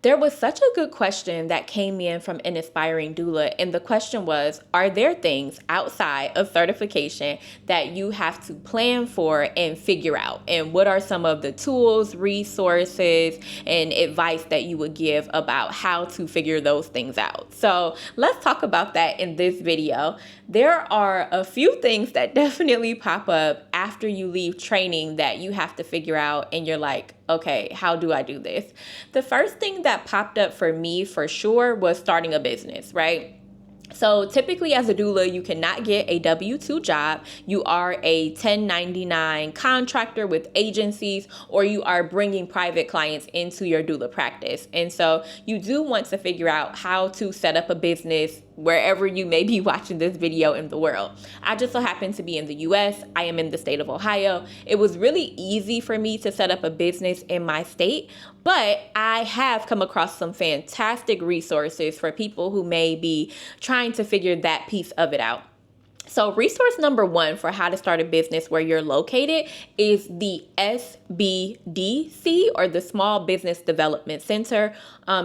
There was such a good question that came in from an aspiring doula, and the question was, are there things outside of certification that you have to plan for and figure out? And what are some of the tools, resources, and advice that you would give about how to figure those things out? So let's talk about that in this video. There are a few things that definitely pop up after you leave training that you have to figure out, and you're like, okay, how do I do this? The first thing that popped up for me for sure was starting a business, right? So typically as a doula, you cannot get a W-2 job. You are a 1099 contractor with agencies, or you are bringing private clients into your doula practice. And so you do want to figure out how to set up a business wherever you may be watching this video in the world. I just so happen to be in the US. I am in the state of Ohio. It was really easy for me to set up a business in my state, but I have come across some fantastic resources for people who may be trying to figure that piece of it out. So resource number one for how to start a business where you're located is the SBDC, or the Small Business Development Center.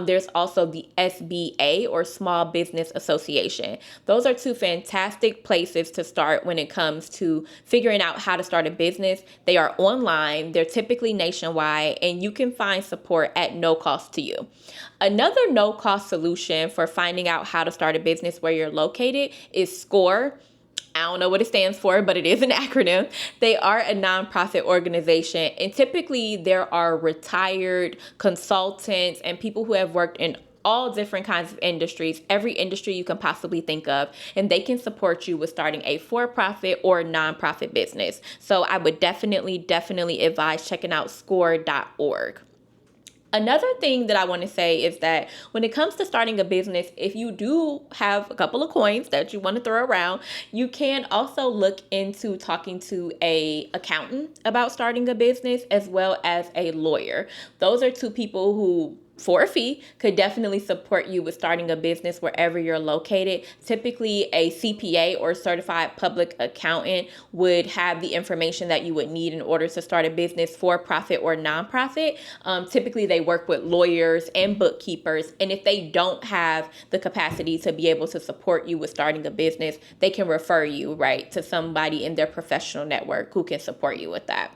There's also the SBA, or Small Business Association. Those are two fantastic places to start when it comes to figuring out how to start a business. They are online, they're typically nationwide, and you can find support at no cost to you. Another no-cost solution for finding out how to start a business where you're located is SCORE. I don't know what it stands for, but it is an acronym. They are a nonprofit organization, and typically there are retired consultants and people who have worked in all different kinds of industries, every industry you can possibly think of, and they can support you with starting a for-profit or nonprofit business. So I would definitely advise checking out score.org. Another thing that I want to say is that when it comes to starting a business, if you do have a couple of coins that you want to throw around, you can also look into talking to an accountant about starting a business, as well as a lawyer. Those are two people who, for a fee, could definitely support you with starting a business wherever you're located. Typically, a CPA, or certified public accountant, would have the information that you would need in order to start a business, for profit or nonprofit. Typically, they work with lawyers and bookkeepers, and if they don't have the capacity to be able to support you with starting a business, they can refer you, right, to somebody in their professional network who can support you with that.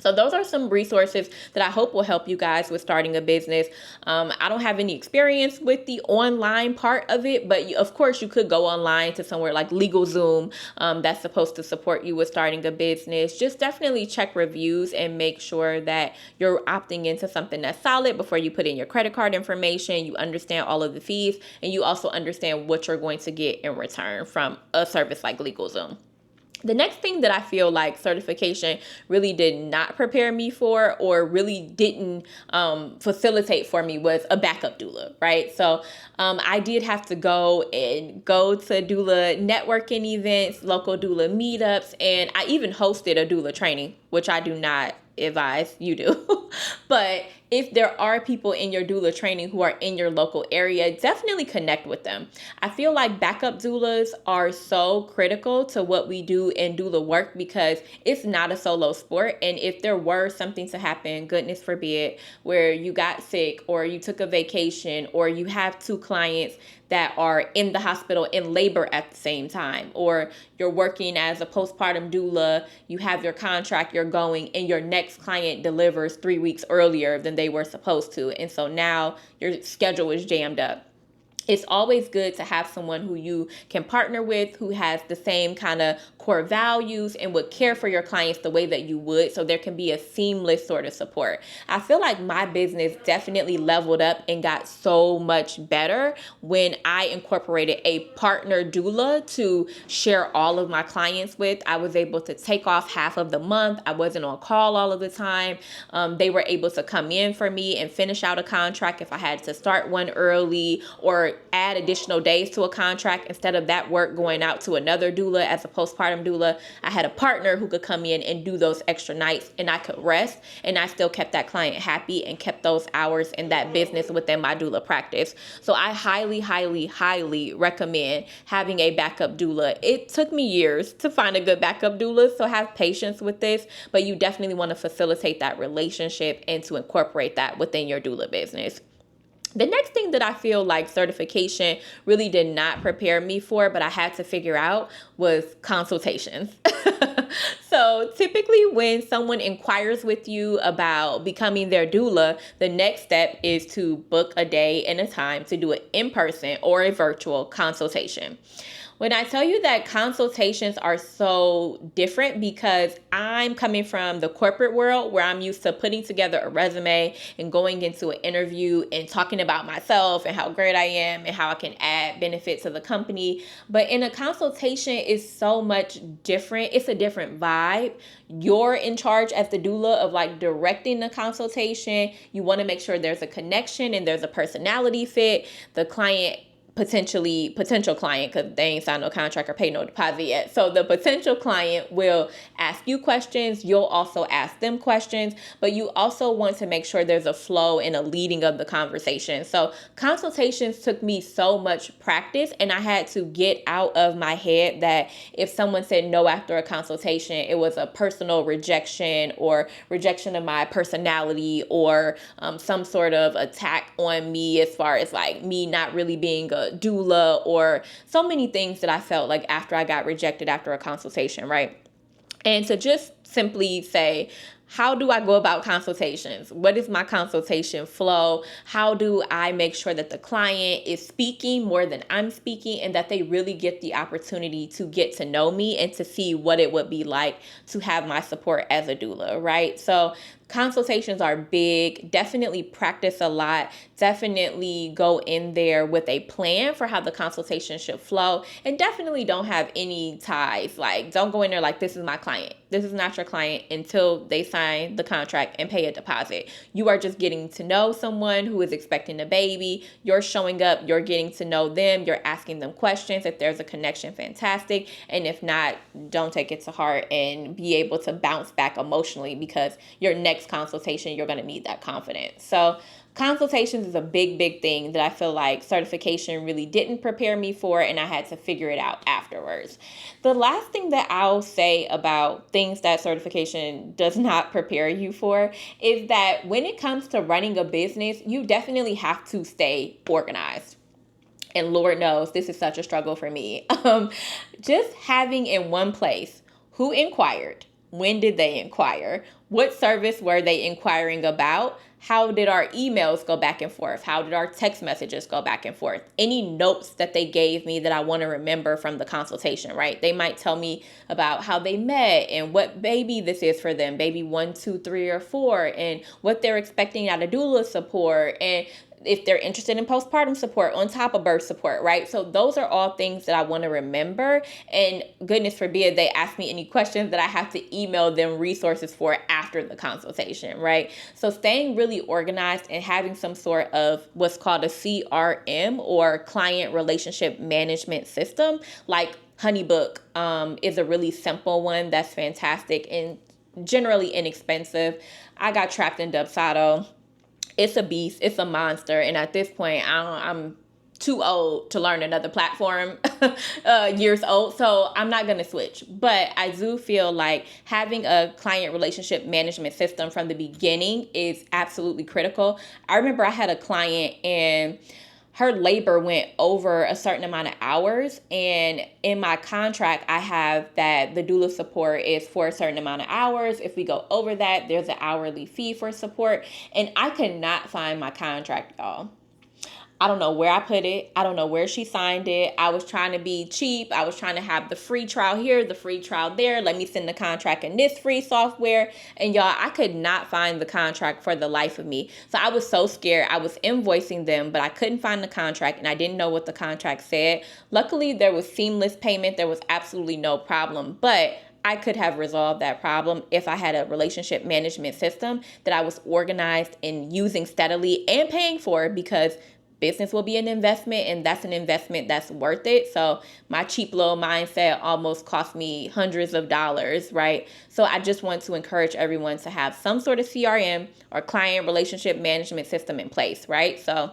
So those are some resources that I hope will help you guys with starting a business. I don't have any experience with the online part of it, but of course you could go online to somewhere like LegalZoom that's supposed to support you with starting a business. Just definitely check reviews and make sure that you're opting into something that's solid before you put in your credit card information. You understand all of the fees, and you also understand what you're going to get in return from a service like LegalZoom. The next thing that I feel like certification really did not prepare me for, or really didn't facilitate for me, was a backup doula, right? So I did have to go to doula networking events, local doula meetups, and I even hosted a doula training, which I do not advise you do. But if there are people in your doula training who are in your local area, definitely connect with them. I feel like backup doulas are so critical to what we do in doula work, because it's not a solo sport. And if there were something to happen, goodness forbid, where you got sick, or you took a vacation, or you have two clients that are in the hospital in labor at the same time, or you're working as a postpartum doula, you have your contract, you're going, and your next client delivers 3 weeks earlier than they were supposed to. And so now your schedule is jammed up. It's always good to have someone who you can partner with, who has the same kind of core values and would care for your clients the way that you would, so there can be a seamless sort of support. I feel like my business definitely leveled up and got so much better when I incorporated a partner doula to share all of my clients with. I was able to take off half of the month. I wasn't on call all of the time. They were able to come in for me and finish out a contract if I had to start one early, or add additional days to a contract. Instead of that work going out to another doula as a postpartum doula, I had a partner who could come in and do those extra nights, and I could rest, and I still kept that client happy and kept those hours in that business within my doula practice. So I highly recommend having a backup doula. It took me years to find a good backup doula, so have patience with this, but you definitely want to facilitate that relationship and to incorporate that within your doula business. The next thing that I feel like certification really did not prepare me for, but I had to figure out, was consultations. So typically when someone inquires with you about becoming their doula, the next step is to book a day and a time to do an in-person or a virtual consultation. When I tell you that consultations are so different, because I'm coming from the corporate world where I'm used to putting together a resume and going into an interview and talking about myself and how great I am and how I can add benefit to the company. But in a consultation, it's so much different. It's a different vibe. You're in charge as the doula of like directing the consultation. You want to make sure there's a connection and there's a personality fit. The potential client, because they ain't signed no contract or pay no deposit yet. So the potential client will ask you questions. You'll also ask them questions, but you also want to make sure there's a flow and a leading of the conversation. So consultations took me so much practice, and I had to get out of my head that if someone said no after a consultation, it was a personal rejection or rejection of my personality, or some sort of attack on me as far as like me not really being a doula, or so many things that I felt like after I got rejected after a consultation, right? And to just simply say, how do I go about consultations? What is my consultation flow? How do I make sure that the client is speaking more than I'm speaking, and that they really get the opportunity to get to know me and to see what it would be like to have my support as a doula, right? So consultations are big. Definitely practice a lot. Definitely go in there with a plan for how the consultation should flow. And definitely don't have any ties. Like, don't go in there like, this is my client. This is not your client until they sign the contract and pay a deposit. You are just getting to know someone who is expecting a baby. You're showing up. You're getting to know them. You're asking them questions. If there's a connection, fantastic. And if not, don't take it to heart and be able to bounce back emotionally, because your next consultation, you're going to need that confidence. So consultations is a big thing that I feel like certification really didn't prepare me for, and I had to figure it out afterwards. The last thing that I'll say about things that certification does not prepare you for is that when it comes to running a business, you definitely have to stay organized. And Lord knows this is such a struggle for me. Just having in one place who inquired, when did they inquire, what service were they inquiring about, how did our emails go back and forth, how did our text messages go back and forth, any notes that they gave me that I want to remember from the consultation, right? They might tell me about how they met and what baby this is for them, baby 1, 2, 3, or 4, and what they're expecting out of doula support, and if they're interested in postpartum support on top of birth support, right? So those are all things that I want to remember. And goodness forbid they ask me any questions that I have to email them resources for after the consultation, right? So staying really organized and having some sort of what's called a CRM, or client relationship management system, like Honeybook is a really simple one that's fantastic and generally inexpensive. I got trapped in Dubsado. It's a beast. It's a monster. And at this point, I'm too old to learn another platform, years old. So I'm not going to switch. But I do feel like having a client relationship management system from the beginning is absolutely critical. I remember I had a client, and her labor went over a certain amount of hours. And in my contract, I have that the doula support is for a certain amount of hours. If we go over that, there's an hourly fee for support. And I could not find my contract, y'all. I don't know where I put it. I don't know where she signed it. I was trying to be cheap. I was trying to have the free trial here, the free trial there. Let me send the contract in this free software. And y'all, I could not find the contract for the life of me. So I was so scared. I was invoicing them, but I couldn't find the contract, and I didn't know what the contract said. Luckily, there was seamless payment. There was absolutely no problem. But I could have resolved that problem if I had a relationship management system that I was organized and using steadily and paying for, because business will be an investment, and that's an investment that's worth it. So my cheap little mindset almost cost me hundreds of dollars, right? So I just want to encourage everyone to have some sort of CRM or client relationship management system in place, right? So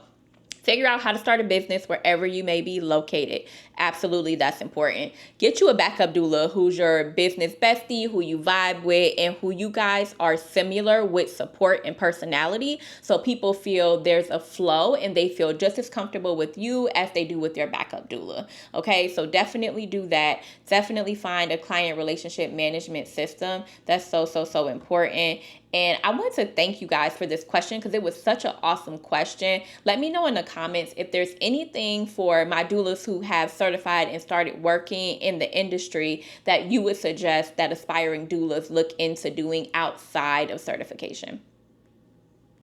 Figure out how to start a business wherever you may be located. Absolutely, that's important. Get you a backup doula who's your business bestie, who you vibe with, and who you guys are similar with support and personality. So people feel there's a flow and they feel just as comfortable with you as they do with their backup doula. Okay, so definitely do that. Definitely find a client relationship management system. That's so important. And I want to thank you guys for this question because it was such an awesome question. Let me know in the comments if there's anything for my doulas who have certified and started working in the industry that you would suggest that aspiring doulas look into doing outside of certification.